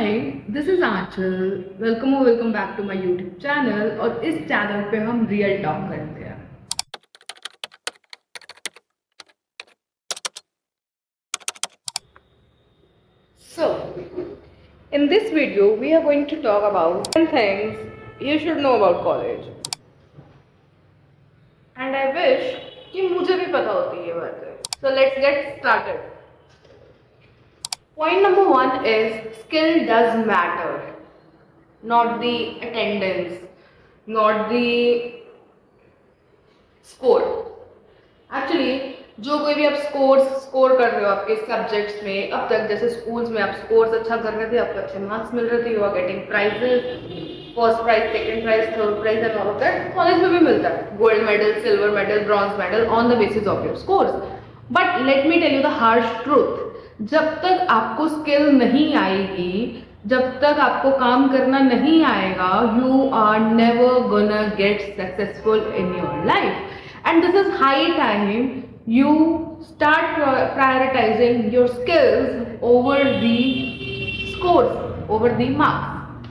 Hi, this is Aanchal. Welcome back to my YouTube channel और इस channel पे हम रियल टॉक करते हैं. So, in this video, we are going to talk about 10 things you should know about college. And I wish कि मुझे भी पता होती ये बातें. So let's get started. Point number one is skill does matter. Not the attendance, not the score. Actually, जो कोई भी आप स्कोर कर रहे हो आपके सब्जेक्ट्स में, अब तक जैसे स्कूल्स में आप स्कोर्स अच्छा कर रहे थे, आपको अच्छे मार्क्स मिल रहे थे, you are getting prizes, first prize, second prize, third prize and all of that. College में भी मिलता है gold medal, silver medal, bronze medal on the basis of your scores. But let me tell you the harsh truth. जब तक आपको skill नहीं आएगी, जब तक आपको काम करना नहीं आएगा, you are never gonna get successful in your life. And this is high time you start prioritizing your skills over the scores, over the marks.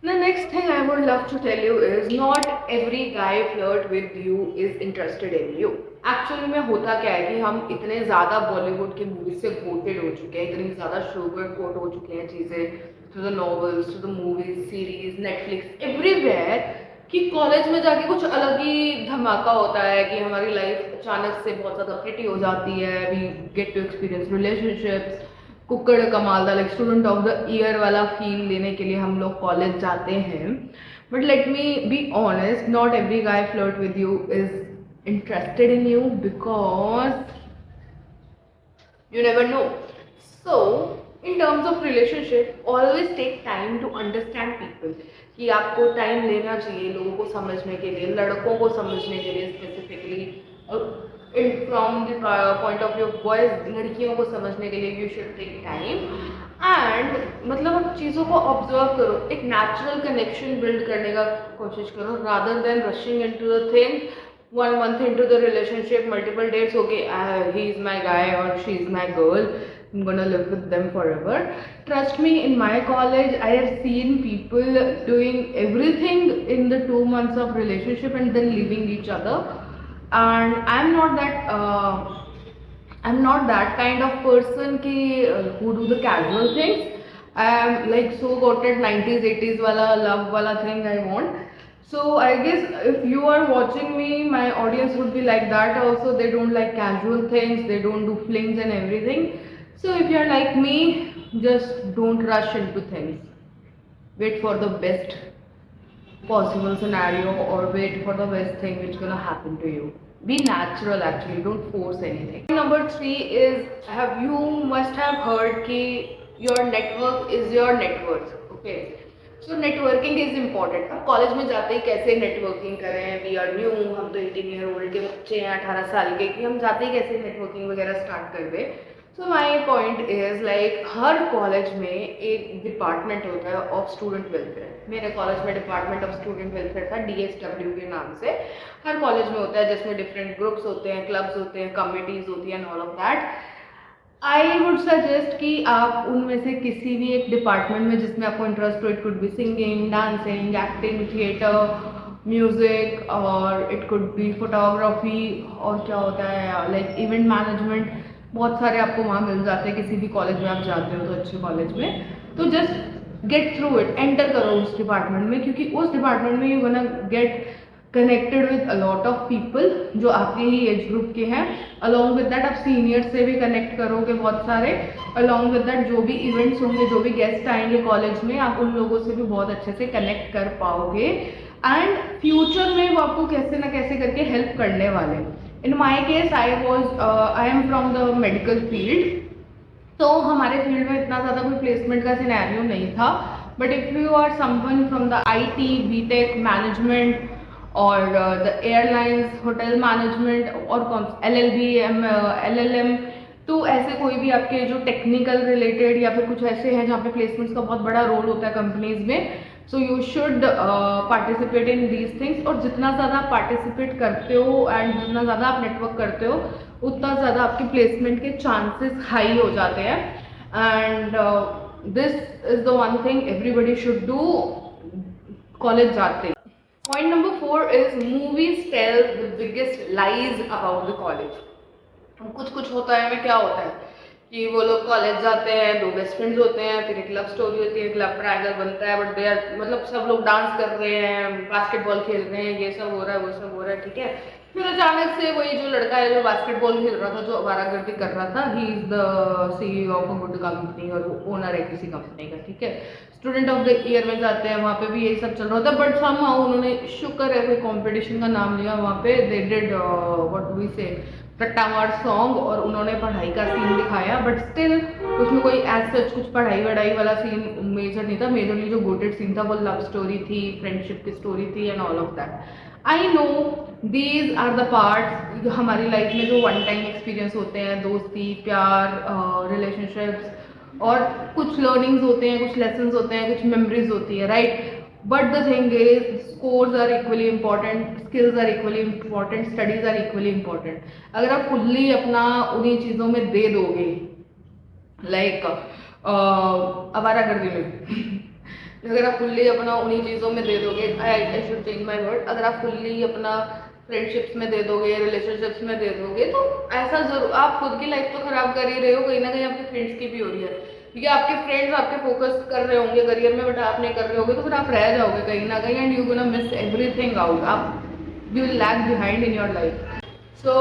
The next thing I would love to tell you is not every guy flirt with you is interested in you. Actually में होता क्या है कि हम इतने ज़्यादा बॉलीवुड की movies से कोटेड हो चुके हैं, इतनी ज़्यादा शुगर कोट हो चुके हैं चीज़ें, through the novels, through the movies, series, Netflix, everywhere, कि कॉलेज में जाके कुछ अलग ही धमाका होता है कि हमारी लाइफ अचानक से बहुत ज़्यादा प्रिटी हो जाती है. We get to experience relationships, कुक्कड़ कमाल, like student of the year वाला फील लेने के लिए हम लोग कॉलेज जाते हैं. But let me be honest, not every guy flirt with you is interested in you because you never know. So in terms of relationship, always take time to understand people. कि आपको time लेना चाहिए लोगों को समझने के लिए, लड़कों को समझने के लिए specifically, from the point of view boys, लड़कियों को समझने के लिए you should take time. And मतलब आप चीज़ों को ऑब्जर्व करो, एक नेचुरल कनेक्शन बिल्ड करने का कोशिश करो, rather than rushing into the thing. 1 month into the relationship, multiple dates, okay, he is my guy or she is my girl, I'm gonna live with them forever. Trust me, in my college I have seen people doing everything in the 2 months of relationship and then leaving each other. And I'm not that kind of person who do the casual things. I am like so goated 90s 80s wala love wala thing I want. So I guess if you are watching me, my audience would be like that also. They don't like casual things, they don't do flings and everything. So if you are like me, just don't rush into things. Wait for the best possible scenario or wait for the best thing which gonna happen to you. Be natural actually, don't force anything. Number 3 is, you must have heard ki your network is your net worth. Okay. So networking is important. अब college में जाते ही कैसे networking करें, we are new, हम तो 18 year old के बच्चे हैं, 18 साल के, कि हम जाते ही कैसे नेटवर्किंग वगैरह स्टार्ट कर दें. So my point is like हर कॉलेज में एक डिपार्टमेंट होता है ऑफ स्टूडेंट वेलफेयर. मेरे कॉलेज में डिपार्टमेंट ऑफ स्टूडेंट वेलफेयर था, DSW के नाम से. हर कॉलेज में होता है जिसमें डिफरेंट ग्रुप्स होते हैं, क्लब्स होते हैं, कमिटीज़ होती हैं, all of that. I would suggest कि आप उनमें से किसी भी एक डिपार्टमेंट में जिसमें आपको इंटरेस्ट हो, it could be singing, dancing, acting, theatre, music, और इट कुड बी फोटोग्राफी, और क्या होता है लाइक इवेंट मैनेजमेंट, बहुत सारे आपको वहाँ मिल जाते हैं किसी भी कॉलेज में आप जाते हो तो अच्छे कॉलेज में. तो just get through it, enter करो उस डिपार्टमेंट में, क्योंकि उस डिपार्टमेंट में you gonna get connected with a lot of people जो आपके ही एज ग्रुप के हैं. अलॉन्ग विद दैट आप सीनियर से भी कनेक्ट करोगे बहुत सारे. अलॉन्ग विद दैट जो भी इवेंट्स होंगे, जो भी गेस्ट आएंगे कॉलेज में, आप उन लोगों से भी बहुत अच्छे से कनेक्ट कर पाओगे. एंड फ्यूचर में वो आपको कैसे ना कैसे करके हेल्प करने वाले. In my case I am from the medical field, तो हमारे फील्ड में इतना ज़्यादा कोई प्लेसमेंट का सिनेरियो नहीं था. But if you are someone from the IT, BTech, management और द एयरलाइंस, होटल मैनेजमेंट, और कौन LLB, LLM, तो ऐसे कोई भी आपके जो टेक्निकल रिलेटेड या फिर कुछ ऐसे हैं जहाँ पे प्लेसमेंट्स का बहुत बड़ा रोल होता है कंपनीज में. So you should participate in these things. और जितना ज़्यादा आप पार्टिसिपेट करते हो एंड जितना ज़्यादा आप नेटवर्क करते हो, उतना ज़्यादा आपके प्लेसमेंट के चांसेस हाई हो जाते हैं. And this is the one thing everybody should do college जाते। Point number 4 is movies tell the biggest lies about the college. कुछ कुछ होता है में क्या होता है कि वो लोग कॉलेज जाते हैं, 2 बेस्ट फ्रेंड्स होते हैं, फिर एक लव स्टोरी होती है, एक लव ट्रायंगल बनता है, बट दे आर मतलब सब लोग डांस कर रहे हैं, बास्केटबॉल खेल रहे हैं, ये सब हो रहा है, वो सब हो रहा है, ठीक है। फिर अचानक से वही जो लड़का है जो बास्केटबॉल खेल रहा था, जो आवारागर्दी कर रहा था, he is the CEO of a good company और ओनर है किसी कंपनी का, ठीक है। स्टूडेंट ऑफ द ईयर में जाते हैं, वहाँ पे भी यही सब चल रहा होता है, बट समहाउ उन्होंने शुक्र है कोई कंपटीशन का नाम लिया, वहाँ पे दे डिड व्हाट वी से रट्टामार सॉन्ग, और उन्होंने पढ़ाई का सीन दिखाया, बट स्टिल उसमें कोई एज सच कुछ पढ़ाई वढ़ाई वाला सीन मेजर नहीं था। मेजरली जो गोटेड सीन था वो लव स्टोरी थी, फ्रेंडशिप की स्टोरी थी and all of that. I know these are the parts हमारी लाइफ में जो वन टाइम एक्सपीरियंस होते हैं, दोस्ती, प्यार, रिलेशनशिप्स, और कुछ लर्निंग्स होते हैं, कुछ लेसन्स होते हैं, कुछ मेमोरीज होती है, right. But the thing is scores are equally important, skills are equally important, studies are equally important। अगर आप फुल्ली अपना उन्हीं चीज़ों में दे दोगे, लाइक आवारागर्दी में अगर आप फुल्ली अपना उन्हीं चीज़ों में दे दोगे, I should change my word, अगर आप फुल्ली अपना फ्रेंडशिप्स में दे दोगे, रिलेशनशिप्स में दे दोगे, तो ऐसा जरूर आप खुद की लाइफ तो खराब कर ही रहे हो, कहीं ना कहीं आपके फ्रेंड्स की भी हो रही है, क्योंकि आपके फ्रेंड्स आपके फोकस कर रहे होंगे करियर में, बट आप नहीं कर रहे होगे, तो फिर आप रह जाओगे कहीं ना कहीं, and you gonna miss everything out, आप you will lag behind in your life. So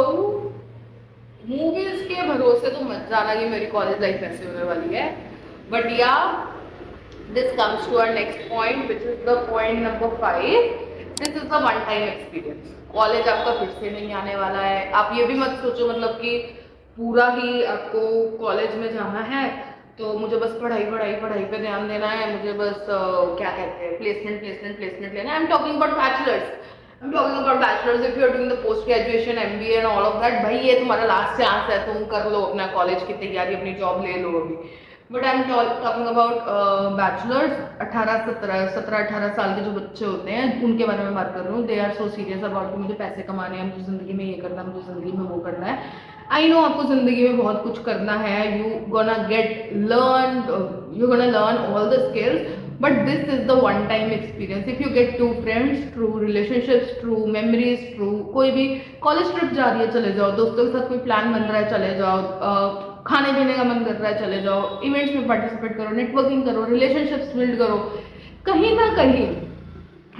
movies के भरोसे तो मत जाना कि मेरी कॉलेज लाइफ ऐसे होने वाली है, but yeah this comes to our next point which is the point number 5। This is the one time experience. College आपका फिर से नहीं आने वाला है। आप ये भी मत सोचो मतलब कि पूरा ही आपको कॉलेज में जाना है तो मुझे बस पढ़ाई पढ़ाई पढ़ाई पे ध्यान देना है, मुझे बस क्या कहते हैं प्लेसमेंट प्लेसमेंट प्लेसमेंट लेना है। I am talking about bachelors, I am talking about bachelors. If you are doing the post graduation MBA and all of that, भाई ये तुम्हारा लास्ट चांस है, तुम कर लो अपना कॉलेज की तैयारी, अपनी जॉब ले लो अभी। But I am talking about bachelors, 17-18 साल के जो बच्चे होते हैं उनके बारे में बात कर रही हूँ। They are so serious about कि मुझे पैसे कमाने हैं, मुझे ज़िंदगी में ये करना है, मुझे ज़िंदगी में वो करना है। आई नो आपको ज़िंदगी में बहुत कुछ करना है, you gonna learn all the skills, but this is the one time experience. If you get to friends, true relationships, true memories, true कोई भी कॉलेज ट्रिप जा रही है चले जाओ, दोस्तों के साथ कोई प्लान बन रहा है चले जाओ, खाने पीने का मन कर रहा है चले जाओ, इवेंट्स में पार्टिसिपेट करो, नेटवर्किंग करो, रिलेशनशिप्स बिल्ड करो। कहीं ना कहीं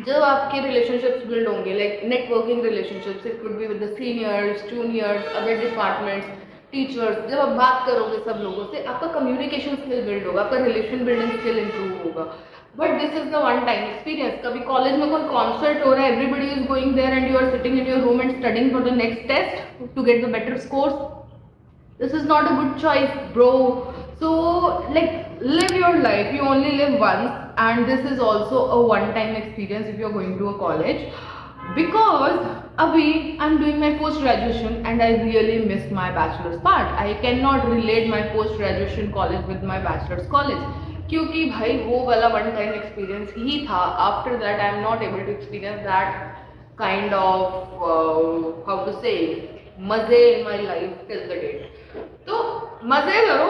जब आपके रिलेशनशिप्स बिल्ड होंगे, like networking relationships, it could be with the seniors, juniors, other departments, teachers, जब आप बात करोगे सब लोगों से, आपका कम्युनिकेशन स्किल बिल्ड होगा, आपका रिलेशन बिल्डिंग स्किल इंप्रूव होगा। But this is the one time experience. कभी कॉलेज में कोई कॉन्सर्ट हो रहा है, everybody is going there and you are sitting in your room and studying for the next test to get the better scores. This is not a good choice, bro. So like live your life, you only live once, and this is also a one time experience if you're going to a college, because abhi I'm doing my post graduation and I really missed my bachelor's part. I cannot relate my post graduation college with my bachelor's college, क्योंकि भाई वो वाला one time experience ही था। After that I am not able to experience that kind of how to say मजे in my life till the date. तो मजे करो,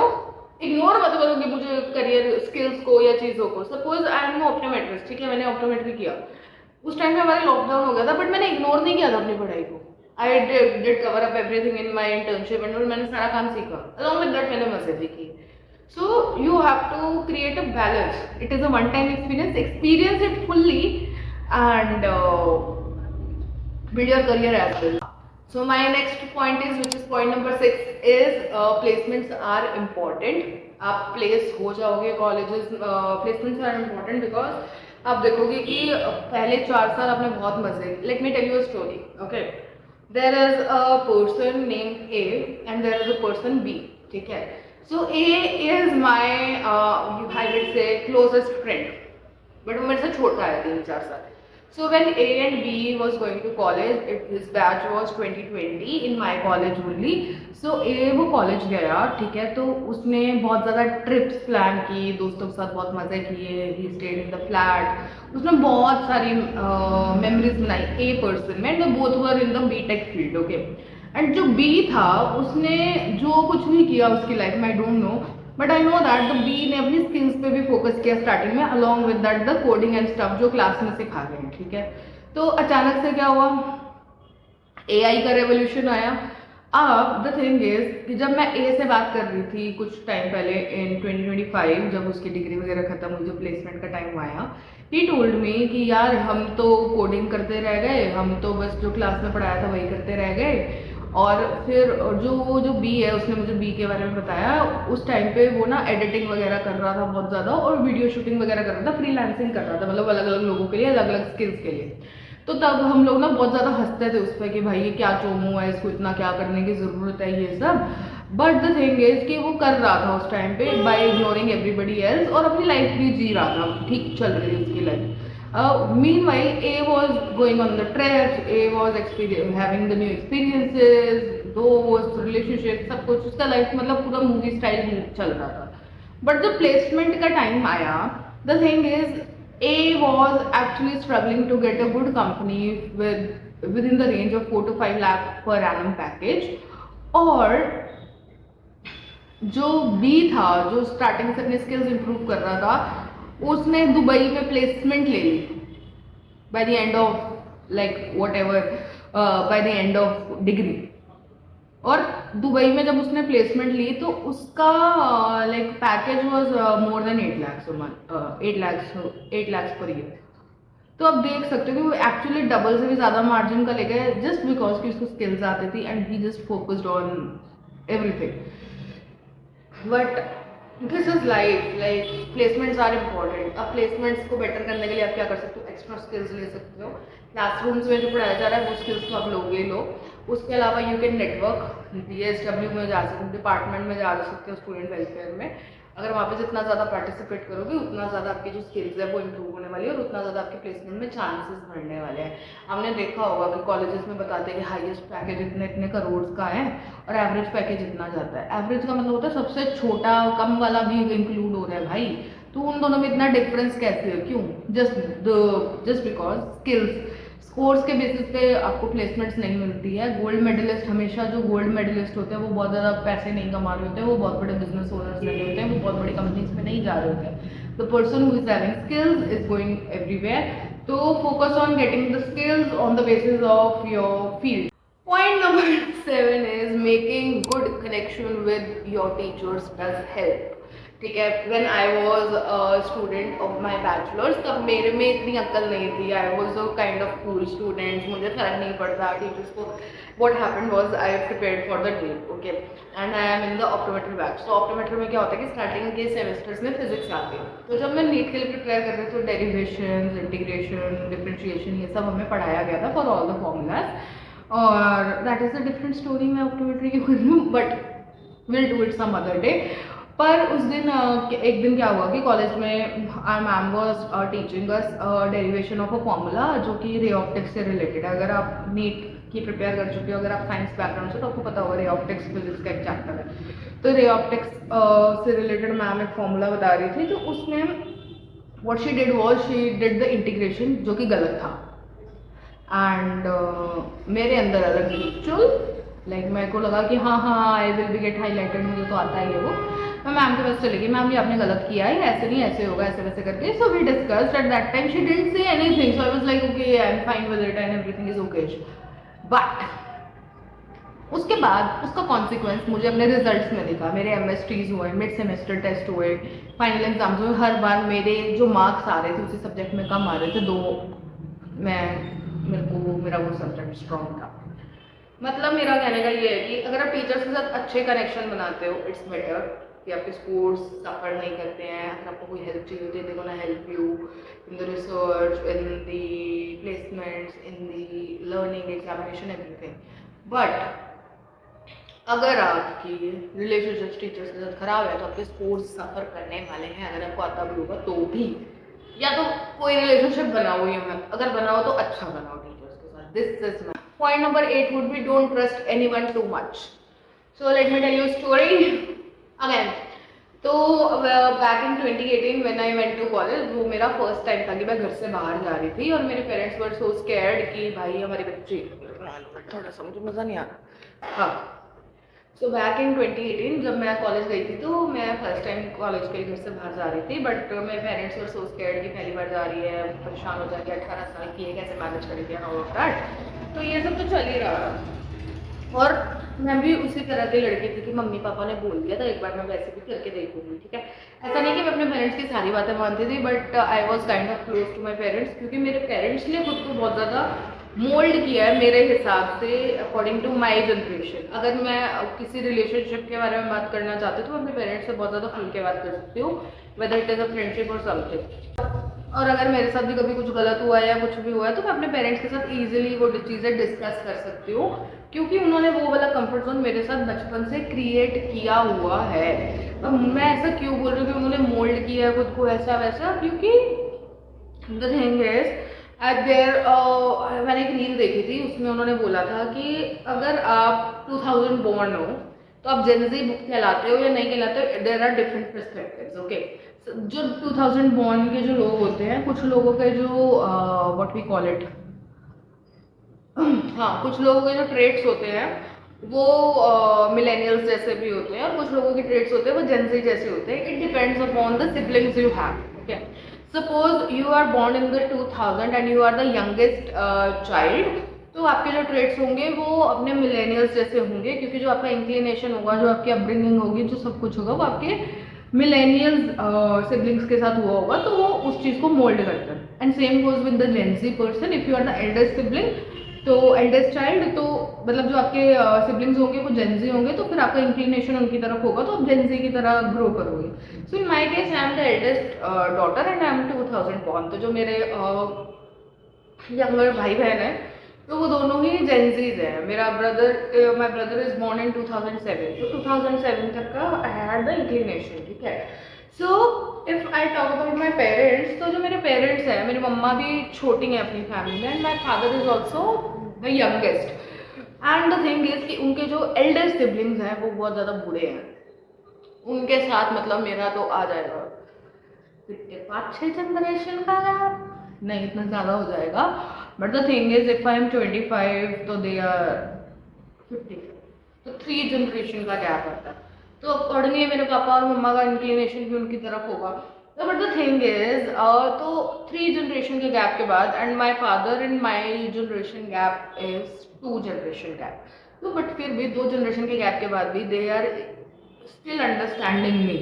इग्नोर मत करो कि मुझे करियर स्किल्स को या चीज़ों को। सपोज आई एम ऑप्टोमेट्रिस्ट, ठीक है, मैंने ऑप्टोमेट्री किया, उस टाइम में हमारे लॉकडाउन हो गया था, बट मैंने इग्नोर नहीं किया था अपनी पढ़ाई को। I did cover up everything in my internship and मैंने सारा काम सीखा, अलॉन्ग विद दैट मैंने मजे भी किए। So you have to create a balance. It is a one time experience it fully and build your career as well. So my next point is, which is point number 6, is placements are important. आप place हो जाओगे colleges, placements are important because आप देखोगे कि पहले 4 साल आपने बहुत मजे। Let me tell you a story, okay. There is a person named A and there is a person B, ठीक है। So A is my I would say closest friend, but वो मेरे से छोटा है 3-4 साल। So when A and B was going to college, his batch was 2020 in my college only. So A वो college गया, ठीक है, तो उसने बहुत ज़्यादा ट्रिप्स प्लान की, दोस्तों के साथ बहुत मज़े किए, he stayed in the flat, उसने बहुत सारी मेमोरीज बनाई A पर्सन में, तो both were in the B.Tech field, okay. And जो B था उसने जो कुछ भी किया उसकी लाइफ में, I don't know, but I know that the बी ने अपनी स्किल्स पे भी फोकस किया स्टार्टिंग में, along with that the coding and stuff जो क्लास में सिखा रहे हैं, ठीक है। तो अचानक से क्या हुआ, एआई का रेवोल्यूशन आया। अब द थिंग इज कि जब मैं ए से बात कर रही थी कुछ टाइम पहले इन 2025, जब उसकी डिग्री वगैरह खत्म हुई, जो प्लेसमेंट का टाइम आया, ही टोल्ड मी कि यार हम तो कोडिंग करते रह गए, हम तो बस जो क्लास में पढ़ाया था वही करते रह गए। और फिर जो जो बी है उसने मुझे बी के बारे में बताया, उस टाइम पे वो ना एडिटिंग वगैरह कर रहा था बहुत ज़्यादा, और वीडियो शूटिंग वगैरह कर रहा था, फ्रीलांसिंग कर रहा था, मतलब अलग अलग लोगों के लिए, अलग अलग स्किल्स के लिए। तो तब हम लोग ना बहुत ज़्यादा हंसते थे उस पर कि भाई ये क्या चोमू है, इसको इतना क्या करने की ज़रूरत है, ये सब। बट द थिंग इज कि वो कर रहा था उस टाइम पे बाय इग्नोरिंग एवरीबडी एल्स, और अपनी लाइफ भी जी रहा था, ठीक चल रही थी उसकी life. Meanwhile, A was going on the trips, A was having the new experiences, दोस्त, रिलेशनशिप, सब कुछ उसका लाइफ मतलब पूरा मूवी स्टाइल चल रहा था। बट जब प्लेसमेंट का टाइम आया, the thing is A was actually struggling to get a good company within the range of 4 to 5 lakh per annum package, और जो बी था, जो स्टार्टिंग से अपने स्किल्स इंप्रूव कर रहा था, उसने दुबई में प्लेसमेंट ले ली by the end of like whatever, by the end of degree. और दुबई में जब उसने प्लेसमेंट ली तो उसका like package was more than 8 lakhs a month, 8 lakhs per year. तो आप देख सकते हो कि वो एक्चुअली डबल से भी ज़्यादा मार्जिन का ले गए, जस्ट बिकॉज कि उसको स्किल्स आती थी and he just focused on everything. But this is like placements are important. अब प्लेसमेंट्स को बेटर करने के लिए आप क्या कर सकते हो, एक्स्ट्रा स्किल्स ले सकते हो। क्लासरूम्स में जो पढ़ाया जा रहा है वो स्किल्स तो आप लोगे लो, उसके अलावा यू कैन नेटवर्क, DSW में जा सकते हो, डिपार्टमेंट में जा सकते हो, स्टूडेंट वेलफेयर में। अगर वहाँ पे जितना ज़्यादा पार्टिसिपेट करोगे उतना ज़्यादा आपकी जो स्किल्स है वो इम्प्रूव होने वाली है, और उतना ज़्यादा आपके प्लेसमेंट में चांसेस बढ़ने वाले हैं। हमने देखा होगा कि कॉलेजेस में बताते हैं कि हाईएस्ट पैकेज इतने इतने करोड़ का है और एवरेज पैकेज इतना जाता है। एवरेज का मतलब होता है सबसे छोटा, कम वाला भी इंक्लूड हो रहा है भाई। तो उन दोनों में इतना डिफरेंस कैसे है, क्यों? जस्ट बिकॉज स्किल्स, स्कोर्स के बेसिस पे आपको प्लेसमेंट्स नहीं मिलती है। गोल्ड मेडलिस्ट, हमेशा जो गोल्ड मेडलिस्ट होते हैं वो बहुत ज़्यादा पैसे नहीं कमा रहे होते हैं, वो बहुत बड़े बिजनेस ओनर्स नहीं होते हैं, वो बहुत बड़ी कंपनीज में नहीं जा रहे होते हैं। The person who is having skills is going everywhere. तो focus on getting the skills on the basis of your field. Point number 7 is making good connection with your teachers does help. ठीक है, when I was a student of my bachelor's, तब मेरे में इतनी अक्ल नहीं थी। I was a kind of cool student, मुझे फर्क नहीं पड़ता टीचर्स को। What happened was I prepared for the NEET, okay, and I am in the optometry batch. So optometry में क्या होता है कि स्टार्टिंग के सेमेस्टर्स में फिजिक्स आती है। तो जब मैं NEET के लिए प्रिपेयर कर रही थी तो डेरिवेशन, इंटीग्रेशन, डिफरेंशिएशन, ये सब हमें पढ़ाया गया था फॉर ऑल द फॉर्मूलाज, और that is a different story. मैं ऑप्टोमेट्री की खुद हूँ, but will do it some other day. पर उस दिन एक दिन क्या हुआ कि कॉलेज में are ma'am was teaching us derivation of a formula जो कि रे ऑप्टिक्स से रिलेटेड है। अगर आप नीट की प्रिपेयर कर चुके हो, अगर आप साइंस बैकग्राउंड से, तो आपको पता होगा रे ऑप्टिक्स फिजिक्स का एक चैप्टर है। तो रे ऑप्टिक्स से रिलेटेड मैम एक फॉर्मूला बता रही थी, तो उसमें what she did was she did the integration, जो कि गलत था। एंड मेरे अंदर अलग ही चुल, लाइक मेरे को लगा कि हाँ हाँ I will be gate highlighted, मुझे तो आता ही है वो। मैं मैम के पास चली गई, मैम ये आपने गलत किया है, ऐसे नहीं ऐसे होगा, ऐसे वैसे करके। So we discussed at that time, she didn't say anything, so I was like okay I am fine with it and everything is okay. But उसके बाद उसका कॉन्सिक्वेंस मुझे अपने रिजल्ट्स में दिखा। मेरे MSTs हुए, मिड सेमेस्टर टेस्ट हुए, फाइनल एग्जाम्स हुए, हर बार मेरे जो मार्क्स आ रहे थे उसी सब्जेक्ट में कम आ रहे थे, मेरा वो सब्जेक्ट स्ट्रॉन्ग था। मतलब मेरा कहने का ये है कि अगर आप टीचर्स के साथ अच्छे कनेक्शन बनाते हो, इट्स बेटर कि आपके स्कोर्स सफ़र नहीं करते हैं। अगर आपको कोई हेल्प चाहिए होती है, they gonna help you in the research, in the placements, in the learning, examination, everything. But अगर आपकी रिलेशनशिप टीचर्स के साथ खराब है तो आपके स्कोर्स सफ़र करने वाले हैं, अगर आपको आता भी होगा तो भी। या तो कोई रिलेशनशिप बनाओ ही मत, अगर बनाओ तो अच्छा बनाओ टीचर्स के साथ। This is my point number 8 would be don't trust anyone too much. So let me tell you story again. तो back in 2018 when I went to college, वो मेरा फर्स्ट टाइम था कि मैं घर से बाहर जा रही थी, और मेरे पेरेंट्स वर सो स्कैर्ड कि भाई हमारी बच्ची, थोड़ा सा मुझे मज़ा नहीं आ रहा, हाँ। सो बैक इन 2018 जब मैं कॉलेज गई थी, तो मैं फर्स्ट टाइम कॉलेज के लिए घर से बाहर जा रही थी, बट मेरे पेरेंट्स वर सो स्कैर्ड कि पहली बार जा रही है, परेशान हो जाएगी, 18 साल की है, कैसे मैनेज करेगी एंड ऑल ऑफ दैट। तो ये सब तो चल ही रहा। और मैं भी उसी तरह की लड़की थी कि मम्मी पापा ने बोल दिया था एक बार, मैं वैसे भी करके देखूंगी, ठीक है। ऐसा नहीं कि मैं अपने पेरेंट्स की सारी बातें मानती थी, but I was kind of close to my parents, क्योंकि मेरे पेरेंट्स ने खुद को बहुत ज़्यादा मोल्ड किया है मेरे हिसाब से, अकॉर्डिंग टू माई जनरेशन। अगर मैं किसी रिलेशनशिप के बारे में बात करना चाहती हूँ तो मैं अपने पेरेंट्स से बहुत ज़्यादा खुल के बात कर सकती हूँ, whether it is a friendship और समथिंग। और अगर मेरे साथ भी कभी कुछ गलत हुआ है या कुछ भी हुआ है, तो मैं अपने पेरेंट्स के साथ ईजिली वो चीज़ें डिस्कस कर सकती हूँ, क्योंकि उन्होंने वो वाला कंफर्ट जोन मेरे साथ बचपन से क्रिएट किया हुआ है। अब मैं ऐसा क्यों बोल रही हूँ कि उन्होंने मोल्ड किया है खुद को ऐसा वैसा, क्योंकि the thing is eight there, मैंने एक रील देखी थी, उसमें उन्होंने बोला था कि अगर आप 2000 बॉर्न हो तो आप जेनजी कहलाते हो या नहीं कहलाते हो, there are different perspectives, okay. जो 2000 बॉर्न के जो लोग होते हैं, कुछ लोगों के जो व्हाट वी कॉल इट, हाँ, कुछ लोगों के जो ट्रेड्स होते हैं वो मिलेनियल्स जैसे भी होते हैं, और कुछ लोगों के ट्रेड्स होते हैं वो जेनजी जैसे होते हैं। It depends upon the siblings you have, okay. Suppose you are born in the 2000 and you are the youngest child, तो आपके जो ट्रेड्स होंगे वो अपने मिलेनियल्स जैसे होंगे, क्योंकि जो आपका इंक्लिनेशन होगा, जो आपकी अपब्रिंगिंग होगी, जो सब कुछ होगा वो आपके मिलेनियल्स सिबलिंग्स के साथ हुआ होगा, तो वो उस चीज़ को मोल्ड करते हैं। And same goes with the Gen Z person, if you are the eldest sibling, तो एल्डेस्ट चाइल्ड, तो मतलब जो आपके सिबलिंग्स होंगे वो जेंजी होंगे, तो फिर आपका इंक्लिनेशन उनकी तरफ होगा, तो आप जेंजी की तरह ग्रो करोगे। So in my case I am the eldest daughter and I am 2000 born, तो जो मेरे यंगर भाई बहन है तो वो दोनों ही जेंजीज हैं। मेरा brother, my brother is born in 2007, तो 2007 तक का आई हैड द इंक्लिनेशन, ठीक है। So if I talk about my parents, तो जो मेरे पेरेंट्स हैं, मेरी मम्मा भी छोटी हैं अपनी फैमिली में, and my father is also the youngest. And the thing is कि उनके जो एल्डर सिबलिंग्स हैं वो बहुत ज़्यादा बूढ़े हैं, उनके साथ मतलब मेरा तो आ जाएगा कितने 5-6 जनरेशन का गैप, नहीं इतना ज़्यादा हो जाएगा। But the thing is if I am 25 तो दे आर 50, तो 3 जनरेशन का गैप आता है, तो अकॉर्डिंगली मेरे पापा और मम्मा का इंक्लिनेशन भी उनकी तरफ होगा। तो बट द थिंग इज, तो 3 जनरेशन के गैप के बाद, and my father and my generation gap is 2 generation gap, तो बट फिर भी 2 जनरेशन के गैप के बाद भी they are still understanding me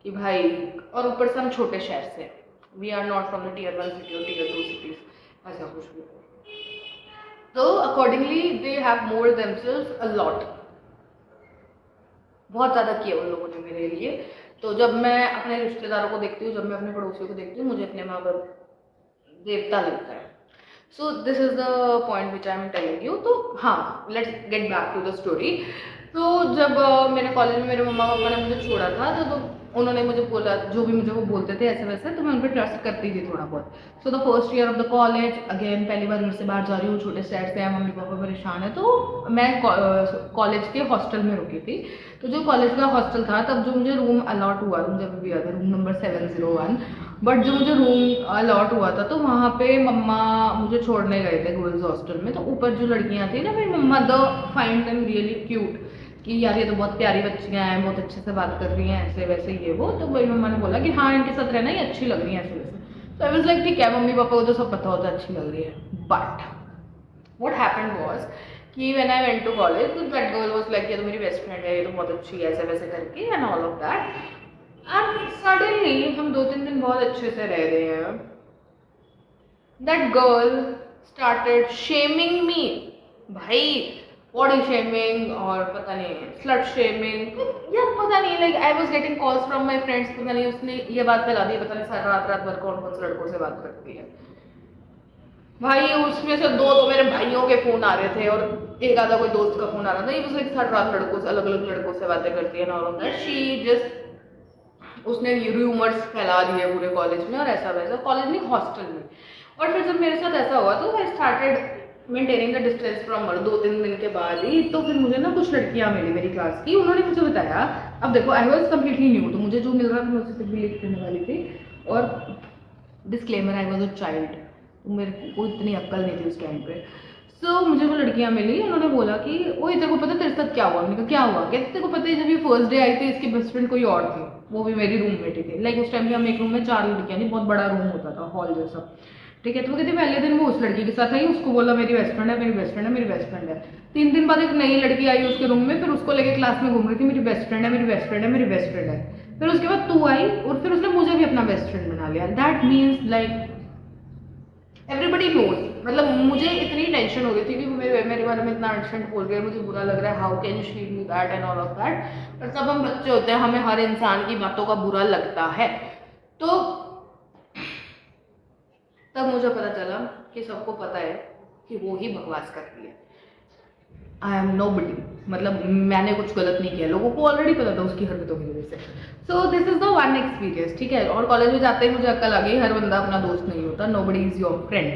कि भाई, और ऊपर से हम छोटे शहर से, we are not from the tier 1 city और टियर 2 सिटीज, ऐसा कुछ भी। तो accordingly they have mould themselves a lot, बहुत ज़्यादा किया उन लोगों ने मेरे लिए। तो जब मैं अपने रिश्तेदारों को देखती हूँ, जब मैं अपने पड़ोसियों को देखती हूँ, मुझे अपने माँ बाप देवता लगता है। So this is the point which I am telling you. तो हाँ, let's get back to the story. तो जब मेरे कॉलेज में मेरे मम्मा पापा ने मुझे छोड़ा था, तो उन्होंने मुझे बोला, जो भी मुझे वो बोलते थे ऐसे वैसे, तो मैं उन पर ट्रस्ट करती थी थोड़ा बहुत। So the first year of the college, again पहली बार घर से बाहर जा रही हूँ, छोटे शहर से है, मम्मी पापा परेशान है, तो मैं कॉलेज के हॉस्टल में रुकी थी। तो जो कॉलेज का हॉस्टल था, तब जो मुझे रूम अलॉट हुआ, मुझे अभी भी याद है, रूम नंबर 701। बट जो मुझे रूम अलॉट हुआ था, तो वहाँ पे मम्मा मुझे छोड़ने गए थे गर्ल्स हॉस्टल में। तो ऊपर जो लड़कियाँ थी ना, मेरी mamma the find them really cute, कि यार ये तो बहुत प्यारी बच्चियाँ हैं, बहुत अच्छे से बात कर रही हैं, ऐसे वैसे ये वो। तो मेरी मम्मा ने बोला कि हाँ, इनके साथ रहना ही अच्छी लग रही है, ऐसे वैसे। तो आई वाज लाइक ठीक है, मम्मी पापा को तो सब पता होता है अच्छी लग रही है। बट व्हाट हैपेंड वाज कि when I went to college, तो दैट गर्ल वाज लाइक ये तो मेरी बेस्ट फ्रेंड है, ये तो बहुत अच्छी है, ऐसे वैसे करके and all of that. And suddenly हम 2-3 दिन बहुत अच्छे से रह रहे हैं, दैट गर्ल स्टार्टेड शेमिंग मी। भाई बॉडी शेमिंग और पता नहीं स्लट शेमिंग, यार पता नहीं, like I was getting calls from my friends, पता नहीं उसने ये बात फैला दी, पता नहीं सारी रात रात भर कौन कौन से लड़कों से बात करती है। भाई उसमें से 2 तो मेरे भाइयों के फोन आ रहे थे, और एक आधा कोई दोस्त का फोन आ रहा था। ये बस लाइक सारी रात लड़कों से, अलग अलग लड़कों से बातें करती है, नॉर्मल दैट शी जस्ट, उसने रूमर्स फैला दिए पूरे कॉलेज में और ऐसा वैसा, कॉलेज नहीं हॉस्टल में। और फिर जब मेरे साथ ऐसा हुआ, तो I started maintaining the distance from her. 2-3 दिन के बाद ही तो फिर मुझे ना कुछ लड़कियां मिली मेरी क्लास की, उन्होंने मुझे बताया। अब देखो, आई वॉज कम्प्लीटली न्यू, तो मुझे जो मिल रहा था मैं उससे बिलीव करने वाली थी। और disclaimer, I was a child, तो मेरे को इतनी अक्ल नहीं थी उस टाइम पे। सो मुझे वो लड़कियां मिली, उन्होंने बोला कि ओए तेरे को पता है तेरे साथ क्या हुआ? मैंने कहा क्या हुआ? कहते तेरे को पता है जब ये फर्स्ट डे आई थी इसकी बेस्ट फ्रेंड कोई और थी, वो भी मेरी रूममेट ही थी। लाइक उस टाइम पे हम एक रूम में 4 लड़कियां थी, बहुत बड़ा रूम होता था, हॉल जैसा। ठीक है, तो वो कहती पहले दिन वो उस लड़की के साथ आई, उसको बोला मेरी बेस्ट फ्रेंड है, मेरी बेस्ट फ्रेंड है, मेरी बेस्ट फ्रेंड है। 3 दिन बाद एक नई लड़की आई उसके रूम में, फिर उसको लेके क्लास में घूम रही थी, मेरी बेस्ट फ्रेंड है, मेरी बेस्ट फ्रेंड है, मेरी बेस्ट फ्रेंड है। फिर उसके बाद तू आई और फिर उसने मुझे भी अपना बेस्ट फ्रेंड बना लिया। That means like everybody knows. मतलब मुझे इतनी टेंशन हो गई थी कि मेरे बारे में इतना अर्जेंट बोल गया, मुझे बुरा लग रहा है, how can she do that and all of that. पर जब हम बच्चे होते हैं हमें हर इंसान की बातों का बुरा लगता है। तो तब मुझे पता चला कि सबको पता है कि वो ही बकवास कर रही है। आई एम नो बडी, मतलब मैंने कुछ गलत नहीं किया, लोगों को ऑलरेडी पता था उसकी हरकतों की वजह से। So this is the one experience, ठीक है। और कॉलेज में जाते ही मुझे अक्ल आ गई, हर बंदा अपना दोस्त नहीं होता, no body is your friend.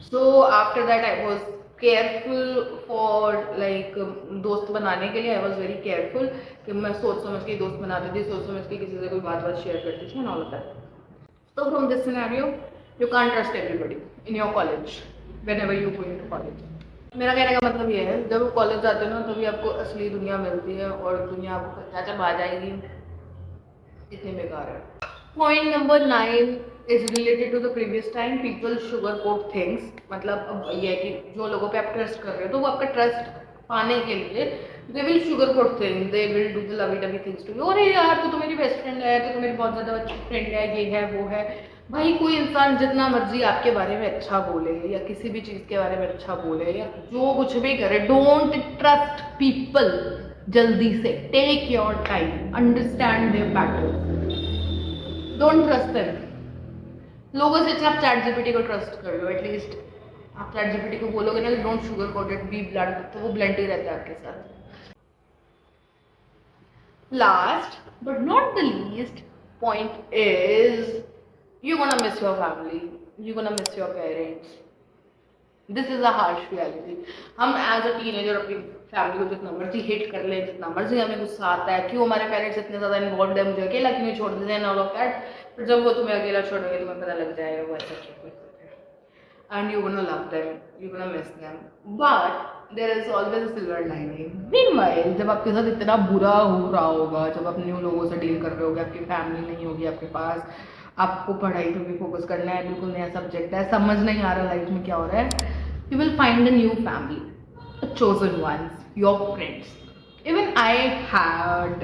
So after that I was careful for like दोस्त बनाने के लिए। आई वॉज वेरी केयरफुल कि मैं सोच समझ के दोस्त बनाती थी, सोच समझ के किसी से कोई बात शेयर करती थी and all of that. So from this scenario, you can't trust everybody in your college whenever you go into college. मेरा कहने का मतलब ये है, जब कॉलेज जाते हो ना तभी आपको असली दुनिया मिलती है और दुनिया आपको क्या जब आ जाएगी इतनी बेकार है। Point number 9 is related to the previous time, people sugar coat things. मतलब अब ये है कि जो लोगों पे आप ट्रस्ट कर रहे हो तो वो आपका ट्रस्ट पाने के लिए they will sugar coat things, they will do the lovey dovey things to you. अरे यार तू तो मेरी बेस्ट फ्रेंड है, तो मेरी बहुत ज़्यादा अच्छी फ्रेंड है, ये है वो है। भाई कोई इंसान जितना मर्जी आपके बारे में अच्छा बोले या किसी भी चीज़ के बारे में अच्छा बोले या जो कुछ भी करे, डोंट ट्रस्ट पीपल जल्दी से। Take your time, understand their pattern, don't trust them. लोगों से अच्छा आप चैट जीपीटी को ट्रस्ट कर लो एटलीस्ट। आप चैट जीपीटी को बोलोगे ना don't sugar coat it, B blunt, तो वो ब्लंट ही रहता है आपके साथ। Last but not the least point is you're gonna miss your family, you're gonna miss your parents. This is a harsh reality. हम एज अ टीनेजर अपनी family को जितना मर्जी हिट कर ले, जितना मर्जी हमें गुस्सा आता है, क्यों हमारे पेरेंट्स इतने ज़्यादा इन्वॉल्व है, मुझे अकेला क्यों नहीं छोड़ देते हैं ऑल ऑफ दैट। पर जब वो तुम्हें अकेला छोड़ोगे तुम्हें पता लग जाएगा वो ऐसा क्यों करते हैं। And you gonna love them, you gonna miss them, but there is always a silver lining. Meanwhile जब आपके साथ इतना बुरा हो रहा होगा, जब आप न्यू लोगों से डील कर रहे होगे, आपकी फैमिली नहीं होगी आपके पास, आपको पढ़ाई पे भी फोकस करना है, बिल्कुल नया सब्जेक्ट है, समझ नहीं आ रहा लाइफ में क्या हो रहा है, you will find a new family, a chosen ones, your friends. Even I had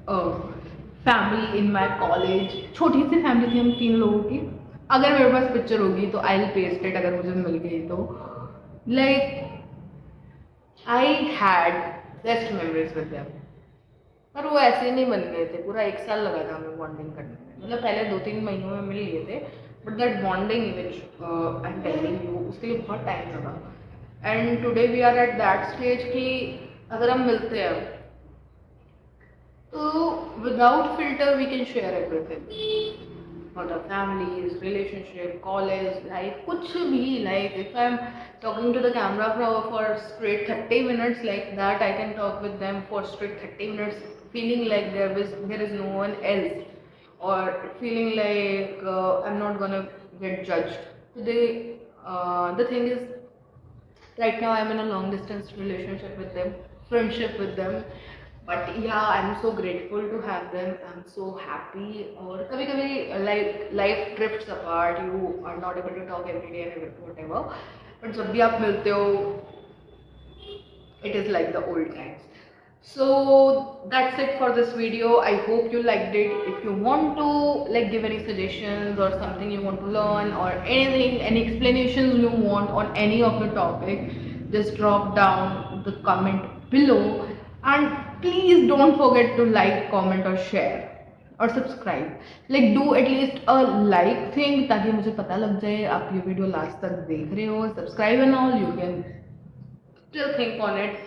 a family in my college, छोटी सी फैमिली थी हम 3 लोगों की। अगर मेरे पास पिक्चर होगी तो आई विल पेस्ट इट, अगर मुझे मिल गई तो। Like I had best memories with them, पर वो ऐसे नहीं बन गए थे, पूरा 1 साल लगा था हमें बॉन्डिंग करने में। मतलब पहले 2-3 महीनों में मिल लिए थे, but that bonding which I am telling you उसके लिए बहुत टाइम लगा। And today we are at that stage कि अगर हम मिलते हैं तो without filter we can share everything, not our families, relationship, college, life, कुछ भी। Like if I'm talking to the camera for straight 30 minutes like that, I can talk with them for straight 30 minutes, feeling like there is no one else, or feeling like I'm not gonna get judged. Today, the thing is, right now I'm in a long distance relationship with them, friendship with them. But yeah, I'm so grateful to have them. I'm so happy. और कभी कभी like life drifts apart. You are not able to talk every day and whatever. But जब भी आप मिलते हो, it is like the old times. So that's it for this video. I hope you liked it. If you want to like give any suggestions or something you want to learn or anything, any explanations you want on any of the topic, just drop down the comment below. And please don't forget to like, comment or share or subscribe. Like do at least a like thing ताकि मुझे पता लग जाए आप ये video last तक देख रहे हो। Subscribe and all, you can still think on it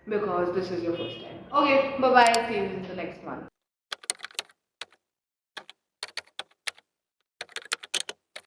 because this is your first time. Okay, bye bye, see you in the next one.